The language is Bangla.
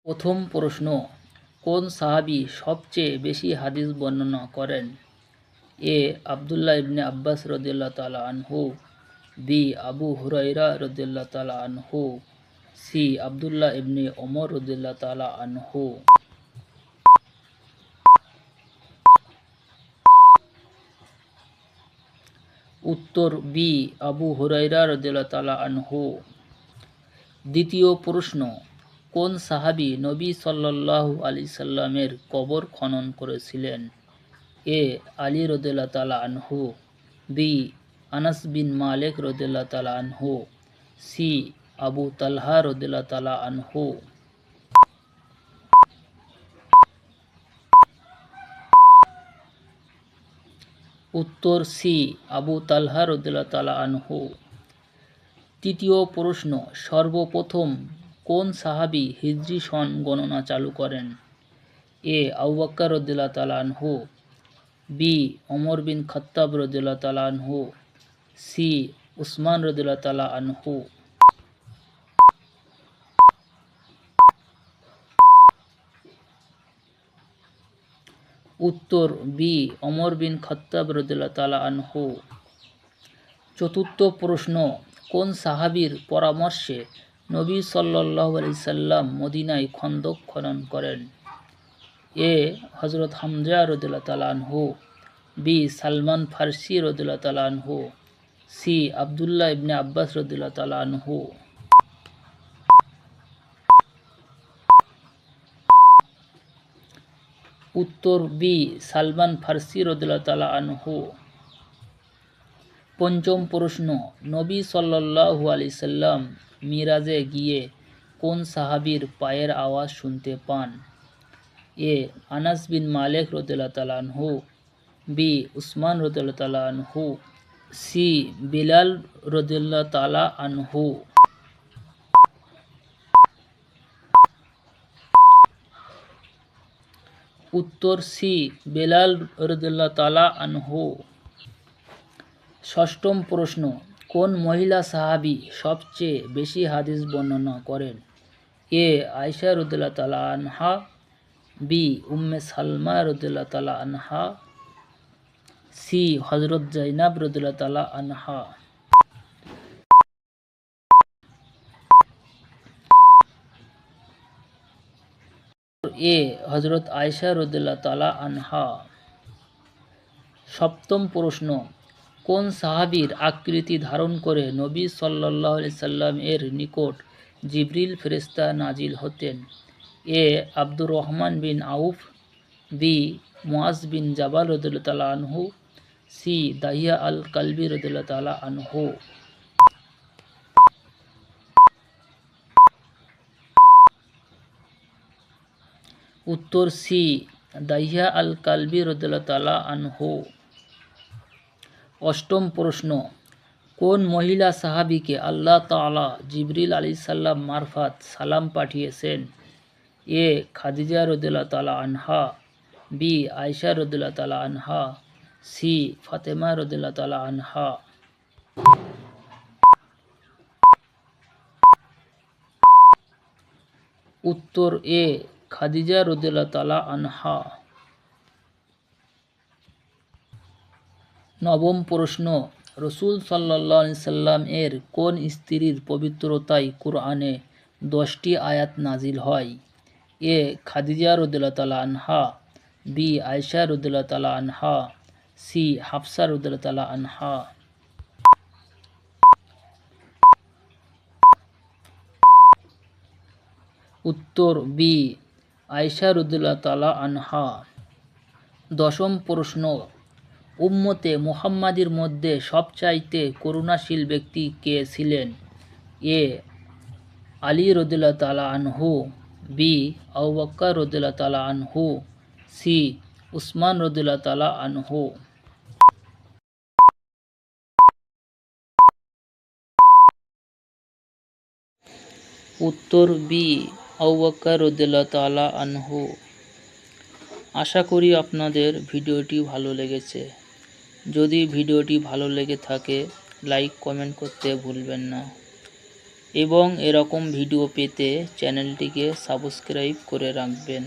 প্রথম প্রশ্ন, কোন সাহাবী সবচেয়ে বেশি হাদিস বর্ণনা করেন? এ আব্দুল্লাহ ইবনে আব্বাস রাদিয়াল্লাহু তাআলা আনহু, বি আবু হুরায়রা রাদিয়াল্লাহু তাআলা আনহু, সি আব্দুল্লাহ ইবনে ওমর রাদিয়াল্লাহু তাআলা আনহু। উত্তর বি আবু হুরায়রা রাদিয়াল্লাহু তাআলা আনহু। দ্বিতীয় প্রশ্ন, কোন সাহাবী নবী সাল্লাল্লাহু আলাইহি সাল্লামের কবর খনন করেছিলেন? এ আলী রাদিয়াল্লাহু তাআলা আনহু, বি আনাস বিন মালিক রাদিয়াল্লাহু তাআলা আনহু, সি আবু তালহা রাদিয়াল্লাহু তাআলা আনহু। উত্তর সি আবু তালহা রাদিয়াল্লাহু তাআলা আনহু। তৃতীয় প্রশ্ন, সর্বপ্রথম কোন সাহাবী হিজরি সন গণনা চালু করেন? এ আবু বকর রাদিয়াল্লাহু তাআলা আনহু, বি ওমর বিন খাত্তাব রাদিয়াল্লাহু তাআলা আনহু, সি উসমান রাদিয়াল্লাহু তাআলা আনহু। উত্তর বি ওমর বিন খাত্তাব রাদিয়াল্লাহু তাআলা আনহু। চতুর্থ প্রশ্ন, কোন সাহাবীর পরামর্শে নবী সাল্লাল্লাহু আলাইহি সাল্লাম মদিনায় খন্দক খনন করেন? এ হযরত হামজা রাদিয়াল্লাহু তাআলা আনহু, বি সালমান ফারসি রাদিয়াল্লাহু তাআলা আনহু, সি আব্দুল্লাহ ইবনে আব্বাস রাদিয়াল্লাহু তাআলা আনহু। উত্তর বি সালমান ফারসি রাদিয়াল্লাহু তাআলা আনহু। পঞ্চম প্রশ্ন, নবী সাল্লাল্লাহু আলাইহি সাল্লাম মিরাজে গিয়ে কোন সাহাবীর পায়ের আওয়াজ শুনতে পান? এ আনাস বিন মালিক রাদিয়াল্লাহু তাআলা আনহু, বি উসমান রাদিয়াল্লাহু তাআলা আনহু, সি বিলাল রাদিয়াল্লাহু তাআলা আনহু। উত্তর সি বেলাল রাদিয়াল্লাহু তাআলা আনহু। ষষ্ঠম প্রশ্ন, কোন মহিলা সাহাবী সবচেয়ে বেশি হাদিস বর্ণনা করেন? এ আয়েশা রাদিয়াল্লাহু তাআলা আনহা, বি উম্মে সালমা রাদিয়াল্লাহু তাআলা আনহা, সি হযরত যায়েনব রাদিয়াল্লাহু তাআলা আনহা। এ হযরত আয়েশা রাদিয়াল্লাহু তাআলা আনহা। সপ্তম প্রশ্ন, কোন সাহাবীর আকৃতি ধারণ করে নবী সাল্লাল্লাহু আলাইহি সাল্লাম এর নিকট জিবরিল ফেরেশতা নাজিল হতেন? এ আব্দুর রহমান বিন আউফ, বি মুআজ বিন জাবাল রাদিয়াল্লাহু তাআলা আনহু, সি দাহিয়া আল কালবি রাদিয়াল্লাহু তাআলা আনহু। উত্তর সি দাহিয়া আল কালবি রাদিয়াল্লাহু তাআলা আনহু। অষ্টম প্রশ্ন, কোন মহিলা সাহাবীকে আল্লাহ তাআলা জিবরিল আলাইহিস সালাম মারফত সালাম পাঠিয়েছেন? এ খাদিজা রাদিয়াল্লাহু তাআলা আনহা, বি আয়েশা রাদিয়াল্লাহু তাআলা আনহা, সি ফাতেমা রাদিয়াল্লাহু তাআলা আনহা। উত্তর এ খাদিজা রাদিয়াল্লাহু তাআলা আনহা। নবম প্রশ্ন, রাসূল সাল্লাল্লাহু আলাইহি সাল্লাম এর কোন স্ত্রীর পবিত্রতায় কুরআনে 10টি আয়াত নাজিল হয়? এ খাদিজা রাদিয়াল্লাহু তাআলা আনহা, বি আয়েশা রাদিয়াল্লাহু তাআলা আনহা, সি হাফসা রাদিয়াল্লাহু তাআলা আনহা। উত্তর বি আয়েশা রাদিয়াল্লাহু তাআলা আনহা। দশম প্রশ্ন, উম্মতে মুহাম্মাদীর মধ্যে সবচাইতে করুণাশীল ব্যক্তি কে ছিলেন? এ আলী রাদিয়াল্লাহু তাআলা আনহু, বি আবু বকর রাদিয়াল্লাহু তাআলা আনহু, সি উসমান রাদিয়াল্লাহু তাআলা আনহু। উত্তর বি আবু বকর রাদিয়াল্লাহু তাআলা আনহু। আশা করি আপনাদের ভিডিওটি ভালো লেগেছে। যদি ভিডিওটি ভালো লেগে থাকে লাইক কমেন্ট করতে ভুলবেন না। এবং এরকম ভিডিও পেতে চ্যানেলটিকে সাবস্ক্রাইব করে রাখবেন।